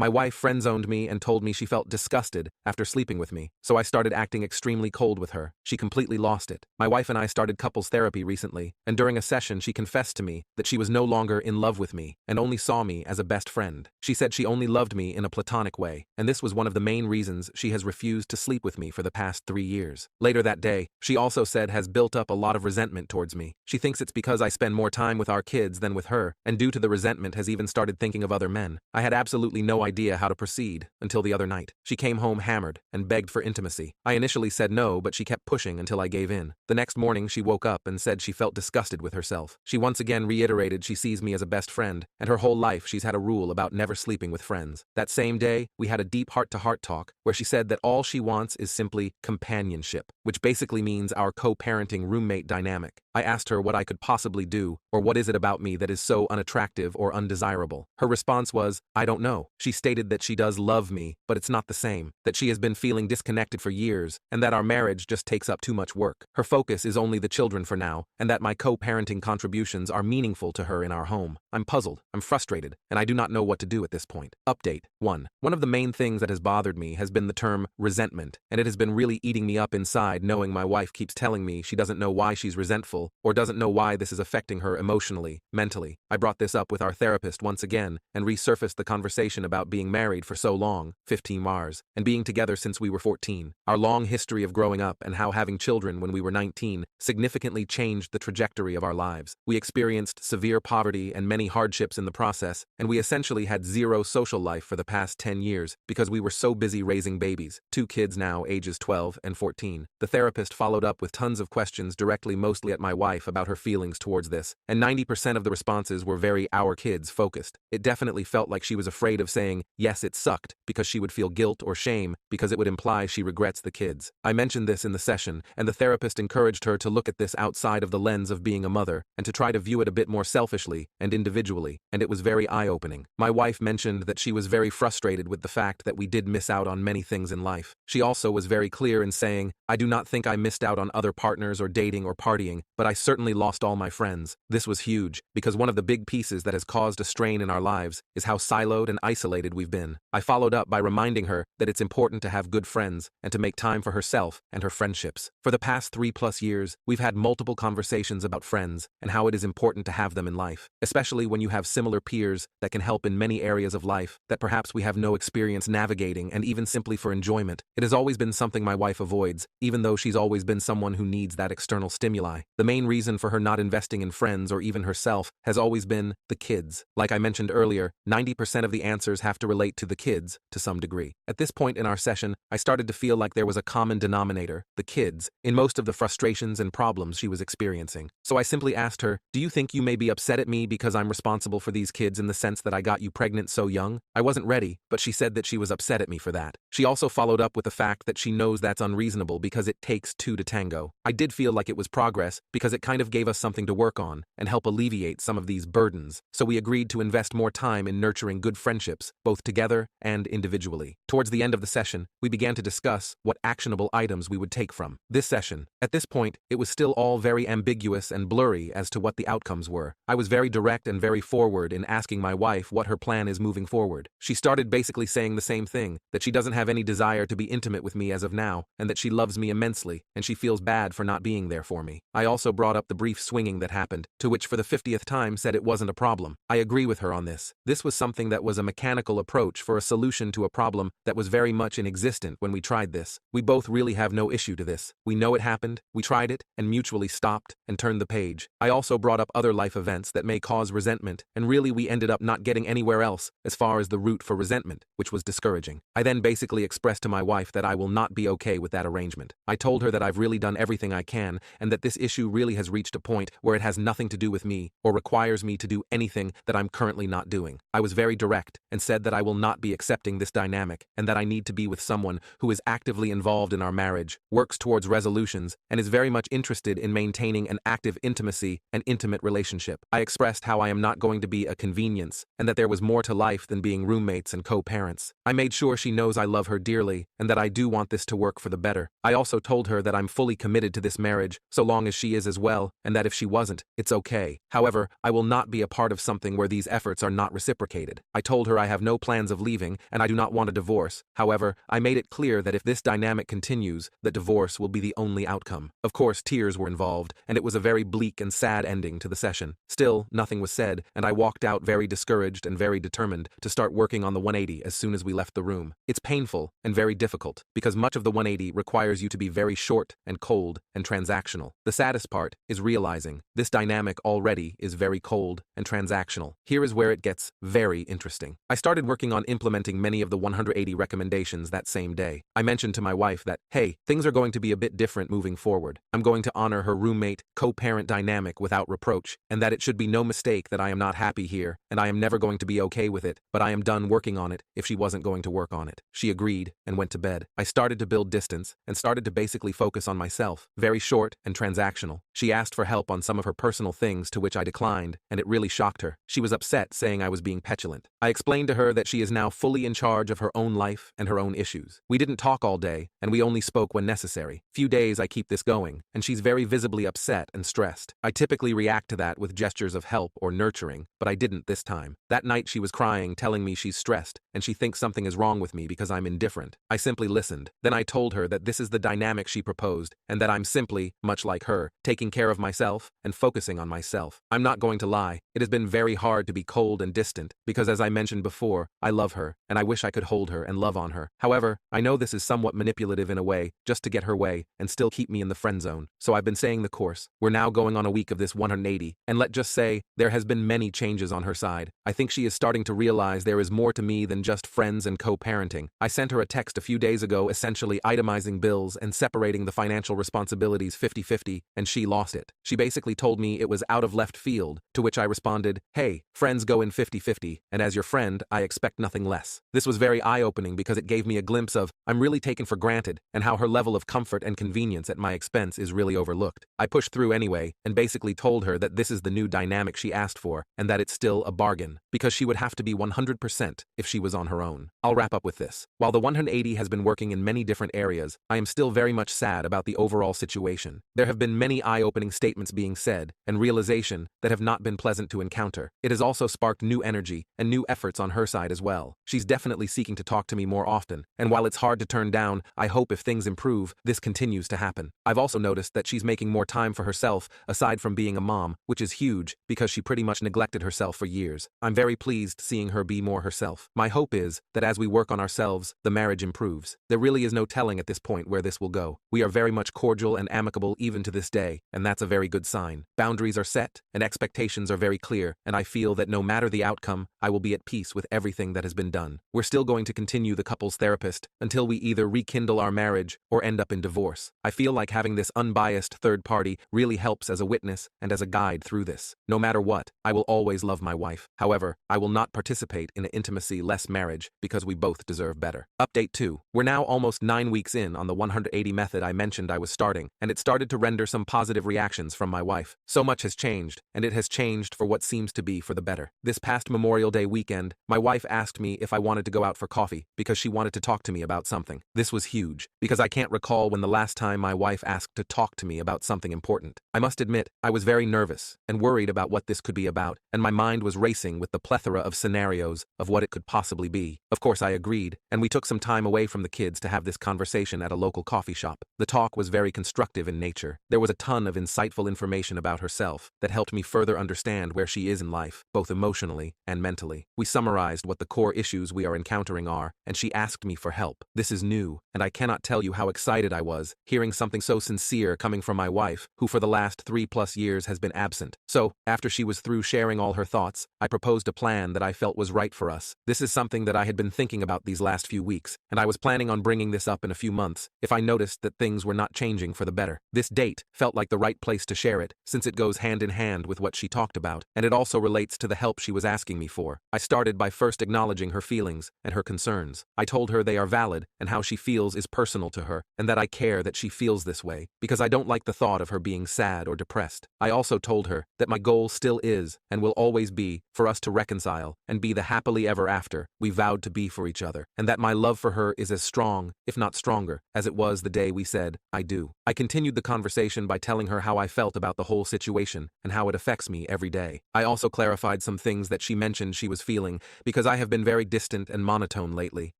My wife friend-zoned me and told me she felt disgusted after sleeping with me, so I started acting extremely cold with her. She completely lost it. My wife and I started couples therapy recently, and during a session she confessed to me that she was no longer in love with me and only saw me as a best friend. She said she only loved me in a platonic way, and this was one of the main reasons she has refused to sleep with me for the past 3 years. Later that day, she also said has built up a lot of resentment towards me. She thinks it's because I spend more time with our kids than with her, and due to the resentment has even started thinking of other men. I had absolutely no idea how to proceed until the other night. She came home hammered and begged for intimacy. I initially said no, but she kept pushing until I gave in. The next morning she woke up and said she felt disgusted with herself. She once again reiterated she sees me as a best friend, and her whole life she's had a rule about never sleeping with friends. That same day, we had a deep heart-to-heart talk where she said that all she wants is simply companionship, which basically means our co-parenting roommate dynamic. I asked her what I could possibly do, or what is it about me that is so unattractive or undesirable. Her response was, I don't know. She stated that she does love me, but it's not the same, that she has been feeling disconnected for years, and that our marriage just takes up too much work. Her focus is only the children for now, and that my co-parenting contributions are meaningful to her in our home. I'm puzzled, I'm frustrated, and I do not know what to do at this point. Update 1. One of the main things that has bothered me has been the term resentment, and it has been really eating me up inside knowing my wife keeps telling me she doesn't know why she's resentful, or doesn't know why this is affecting her emotionally, mentally. I brought this up with our therapist once again, and resurfaced the conversation about being married for so long, 15 years, and being together since we were 14. Our long history of growing up and how having children when we were 19 significantly changed the trajectory of our lives. We experienced severe poverty and many hardships in the process, and we essentially had zero social life for the past 10 years because we were so busy raising babies, 2 kids now ages 12 and 14. The therapist followed up with tons of questions directly mostly at my wife about her feelings towards this, and 90% of the responses were very our kids focused. It definitely felt like she was afraid of saying, yes, it sucked, because she would feel guilt or shame because it would imply she regrets the kids. I mentioned this in the session, and the therapist encouraged her to look at this outside of the lens of being a mother and to try to view it a bit more selfishly and individually, and it was very eye-opening. My wife mentioned that she was very frustrated with the fact that we did miss out on many things in life. She also was very clear in saying, I do not think I missed out on other partners or dating or partying, but I certainly lost all my friends. This was huge, because one of the big pieces that has caused a strain in our lives is how siloed and isolated we've been. I followed up by reminding her that it's important to have good friends and to make time for herself and her friendships. For the past 3+ years, we've had multiple conversations about friends and how it is important to have them in life, especially when you have similar peers that can help in many areas of life that perhaps we have no experience navigating, and even simply for enjoyment. It has always been something my wife avoids, even though she's always been someone who needs that external stimuli. The main reason for her not investing in friends or even herself has always been the kids. Like I mentioned earlier, 90% of the answers have to relate to the kids to some degree. At this point in our session, I started to feel like there was a common denominator, the kids, in most of the frustrations and problems she was experiencing. So I simply asked her, do you think you may be upset at me because I'm responsible for these kids in the sense that I got you pregnant so young? I wasn't ready, but she said that she was upset at me for that. She also followed up with the fact that she knows that's unreasonable because it takes 2 to tango. I did feel like it was progress because it kind of gave us something to work on and help alleviate some of these burdens. So we agreed to invest more time in nurturing good friendships, both together and individually. Towards the end of the session, we began to discuss what actionable items we would take from this session. At this point, it was still all very ambiguous and blurry as to what the outcomes were. I was very direct and very forward in asking my wife what her plan is moving forward. She started basically saying the same thing, that she doesn't have any desire to be intimate with me as of now, and that she loves me immensely, and she feels bad for not being there for me. I also brought up the brief swinging that happened, to which for the 50th time said it wasn't a problem. I agree with her on this. This was something that was a mechanical approach for a solution to a problem that was very much inexistent when we tried this. We both really have no issue to this. We know it happened, we tried it, and mutually stopped and turned the page. I also brought up other life events that may cause resentment, and really we ended up not getting anywhere else as far as the root for resentment, which was discouraging. I then basically expressed to my wife that I will not be okay with that arrangement. I told her that I've really done everything I can, and that this issue really has reached a point where it has nothing to do with me or requires me to do anything that I'm currently not doing. I was very direct and said that I will not be accepting this dynamic and that I need to be with someone who is actively involved in our marriage, works towards resolutions, and is very much interested in maintaining an active intimacy and intimate relationship. I expressed how I am not going to be a convenience and that there was more to life than being roommates and co-parents. I made sure she knows I love her dearly and that I do want this to work for the better. I also told her that I'm fully committed to this marriage so long as she is as well, and that if she wasn't, it's okay. However, I will not be a part of something where these efforts are not reciprocated. I told her I have no no plans of leaving, and I do not want a divorce. However, I made it clear that if this dynamic continues, that divorce will be the only outcome. Of course, tears were involved, and it was a very bleak and sad ending to the session. Still, nothing was said, and I walked out very discouraged and very determined to start working on the 180 as soon as we left the room. It's painful and very difficult, because much of the 180 requires you to be very short and cold and transactional. The saddest part is realizing this dynamic already is very cold and transactional. Here is where it gets very interesting. I started working on implementing many of the 180 recommendations that same day. I mentioned to my wife that, hey, things are going to be a bit different moving forward. I'm going to honor her roommate, co-parent dynamic without reproach, and that it should be no mistake that I am not happy here, and I am never going to be okay with it, but I am done working on it if she wasn't going to work on it. She agreed and went to bed. I started to build distance and started to basically focus on myself, very short and transactional. She asked for help on some of her personal things, to which I declined, and it really shocked her. She was upset, saying I was being petulant. I explained to her that she is now fully in charge of her own life and her own issues. We didn't talk all day, and we only spoke when necessary. Few days I keep this going, and she's very visibly upset and stressed. I typically react to that with gestures of help or nurturing, but I didn't this time. That night she was crying, telling me she's stressed, and she thinks something is wrong with me because I'm indifferent. I simply listened. Then I told her that this is the dynamic she proposed, and that I'm simply, much like her, taking care of myself and focusing on myself. I'm not going to lie, it has been very hard to be cold and distant, because as I mentioned before, I love her, and I wish I could hold her and love on her. However, I know this is somewhat manipulative in a way, just to get her way, and still keep me in the friend zone. So I've been saying the course. We're now going on a week of this 180, and let's just say, there has been many changes on her side. I think she is starting to realize there is more to me than just friends and co-parenting. I sent her a text a few days ago essentially itemizing bills and separating the financial responsibilities 50-50, and she lost it. She basically told me it was out of left field, to which I responded, hey, friends go in 50-50, and as your friend, I expect nothing less. This was very eye-opening because it gave me a glimpse of, I'm really taken for granted, and how her level of comfort and convenience at my expense is really overlooked. I pushed through anyway, and basically told her that this is the new dynamic she asked for, and that it's still a bargain, because she would have to be 100% if she was on her own. I'll wrap up with this. While the 180 has been working in many different areas, I am still very much sad about the overall situation. There have been many eye-opening statements being said, and realization that have not been pleasant to encounter. It has also sparked new energy and new efforts on her side as well. She's definitely seeking to talk to me more often, and while it's hard to turn down, I hope if things improve, this continues to happen. I've also noticed that she's making more time for herself, aside from being a mom, which is huge, because she pretty much neglected herself for years. I'm very pleased seeing her be more herself. My hope is that as we work on ourselves, the marriage improves. There really is no telling at this point where this will go. We are very much cordial and amicable even to this day, and that's a very good sign. Boundaries are set, and expectations are very clear, and I feel that no matter the outcome, I will be at peace with everything that has been done. We're still going to continue the couples therapist until we either rekindle our marriage or end up in divorce. I feel like having this unbiased third party really helps as a witness and as a guide through this. No matter what, I will always love my wife. However, I will not participate in an intimacy-less marriage because we both deserve better. Update 2. We're now almost 9 weeks in on the 180 method I mentioned I was starting, and it started to render some positive reactions from my wife. So much has changed, and it has changed for what seems to be for the better. This past Memorial Day weekend, my wife asked me if I wanted to go out for coffee because she wanted to talk to me about something. This was huge, because I can't recall when the last time my wife asked to talk to me about something important. I must admit, I was very nervous and worried about what this could be about, and my mind was racing with the plethora of scenarios of what it could possibly be. Of course I agreed, and we took some time away from the kids to have this conversation at a local coffee shop. The talk was very constructive in nature. There was a ton of insightful information about herself that helped me further understand where she is in life, both emotionally and mentally. We summarized what the core issues we are encountering are, and she asked me for help. This is new, and I cannot tell you how excited I was, hearing something so sincere coming from my wife, who for the last 3+ years has been absent. So, after she was through sharing all her thoughts, I proposed a plan that I felt was right for us. This is something that I had been thinking about these last few weeks, and I was planning on bringing this up in a few months if I noticed that things were not changing for the better. This date felt like the right place to share it, since it goes hand in hand with what she talked about, and it also relates to the help she was asking me for. I started by first acknowledging her feelings and her concerns. I told her they are valid, and how she feels is personal to her, and that I care that she feels this way, because I don't like the thought of her being sad or depressed. I also told her that my goal still is, and will always be, for us to reconcile and be the happily ever after we vowed to be for each other, and that my love for her is as strong, if not stronger, as it was the day we said, I do. I continued the conversation by telling her how I felt about the whole situation and how it affects me every day. I also clarified some things that she mentioned she was feeling, because I have been very distant and monotone lately.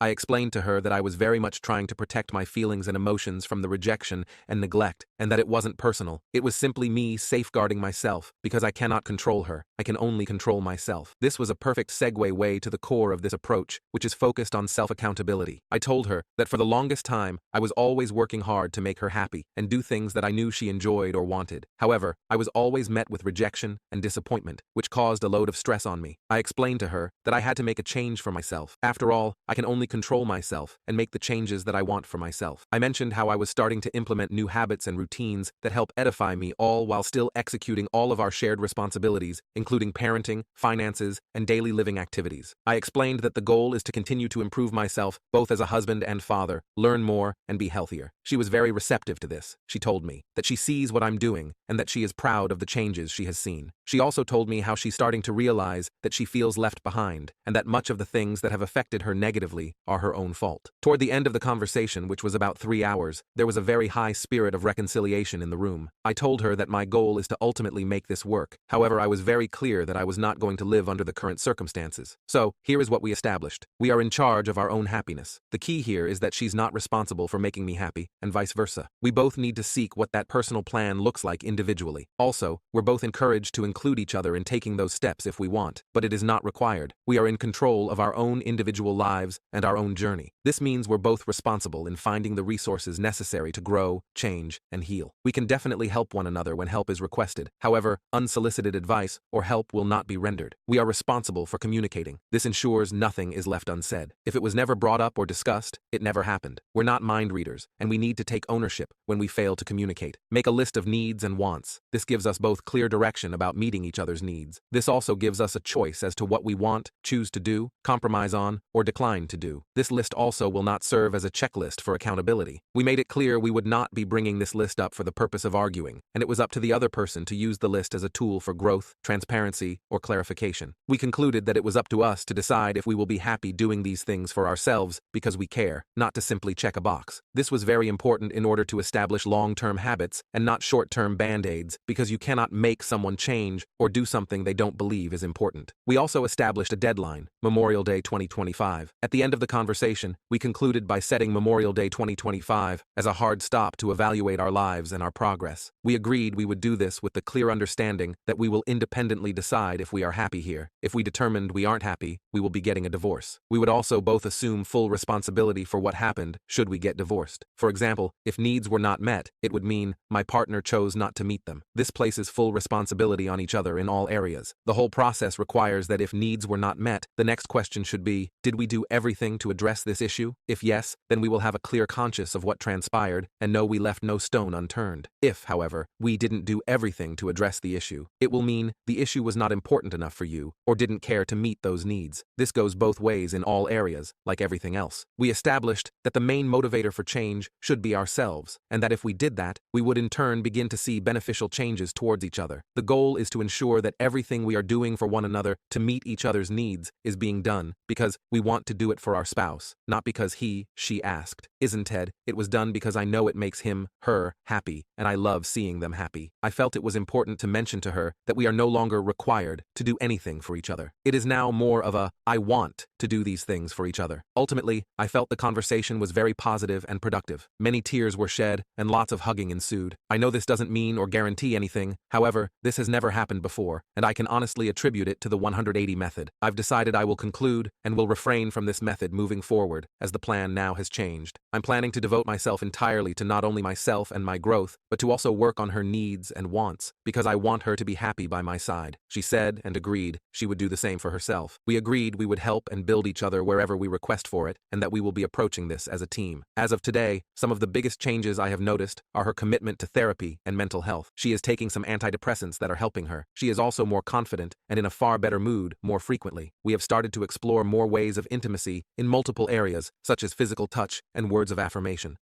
I explained to her that I was very much trying to protect my feelings and emotions from the rejection and neglect, and that it wasn't personal. It was simply me safeguarding myself, because I cannot control her. I can only control myself. This was a perfect segue way to the core of this approach, which is focused on self-accountability. I told her that for the longest time, I was always working hard to make her happy and do things that I knew she enjoyed or wanted. However, I was always met with rejection and disappointment, which caused a load of stress on me. I explained to her that I had to make a change for myself. After all, I can only control myself and make the changes that I want for myself. I mentioned how I was starting to implement new habits and routines that help edify me, all while still executing all of our shared responsibilities, including parenting, finances, and daily living activities. I explained that the goal is to continue to improve myself, both as a husband and father, learn more, and be healthier. She was very receptive to this. She told me that she sees what I'm doing and that she is proud of the changes she has seen. She also told me how she's starting to realize that she feels left behind and that much of the things that have affected her negatively are her own fault. Toward the end of the conversation, which was about 3 hours, there was a very high spirit of reconciliation in the room. I told her that my goal is to ultimately make this work. However, I was very clear that I was not going to live under the current circumstances. So, here is what we established. We are in charge of our own happiness. The key here is that she's not responsible for making me happy, and vice versa. We both need to seek what that personal plan looks like individually. Also, we're both encouraged to include each other in taking those steps if we want, but it is not required. We are in control of our own individual lives and our own journey. This means we're both responsible in finding the resources necessary to grow, change, and heal. We can definitely help one another when help is requested. However, unsolicited advice or help will not be rendered. We are responsible for communicating. This ensures nothing is left unsaid. If it was never brought up or discussed, it never happened. We're not mind readers, and we need to take ownership when we fail to communicate. Make a list of needs and wants. This gives us both clear direction about meeting each other's needs. This also gives us a choice as to what we want, choose to do, compromise on, or decline to do. This list also will not serve as a checklist for accountability. We made it clear we would not be bringing this list up for the purpose of arguing, and it was up to the other person to use the list as a tool for growth, transparency, or clarification. We concluded that it was up to us to decide if we will be happy doing these things for ourselves because we care, not to simply check a box. This was very important in order to establish long-term habits and not short-term band-aids, because you cannot make someone change or do something they don't believe is important. We also established a deadline, Memorial Day 2025. At the end of the conversation, we concluded by setting Memorial Day 2025 as a hard stop to evaluate our lives and our progress. We agreed we would do this with the clear understanding that we will independently decide if we are happy here. If we determined we aren't happy, we will be getting a divorce. We would also both assume full responsibility for what happened should we get divorced. For example, if needs were not met, it would mean my partner chose not to meet them. This places full responsibility on each other in all areas. The whole process requires that if needs were not met, the next question should be, did we do everything to address this issue? If yes, then we will have a clear conscience of what transpired and know we left no stone unturned. If, however, we didn't do everything to address the issue, it will mean the issue was not important enough for you or didn't care to meet those needs. This goes both ways in all areas, like everything else. We established that the main motivator for change should be ourselves, and that if we did that, we would in turn begin to see beneficial changes towards each other. The goal is to ensure that everything we are doing for one another to meet each other's needs is being done because we want to do it for our spouse, not because she asked. Instead, it was done because I know it makes him, her, happy, and I love seeing them happy. I felt it was important to mention to her that we are no longer required to do anything for each other. It is now more of a, I want to do these things for each other. Ultimately, I felt the conversation was very positive and productive. Many tears were shed and lots of hugging ensued. I know this doesn't mean or guarantee anything, however, this has never happened before, and I can honestly attribute it to the 180 method. I've decided I will conclude and will refrain from this method moving forward, as the plan now has changed. I'm planning to devote myself entirely to not only myself and my growth, but to also work on her needs and wants, because I want her to be happy by my side. She said and agreed she would do the same for herself. We agreed we would help and build each other wherever we request for it, and that we will be approaching this as a team. As of today, some of the biggest changes I have noticed are her commitment to therapy and mental health. She is taking some antidepressants that are helping her. She is also more confident and in a far better mood more frequently. We have started to explore more ways of intimacy in multiple areas, such as physical touch and words of affirmation.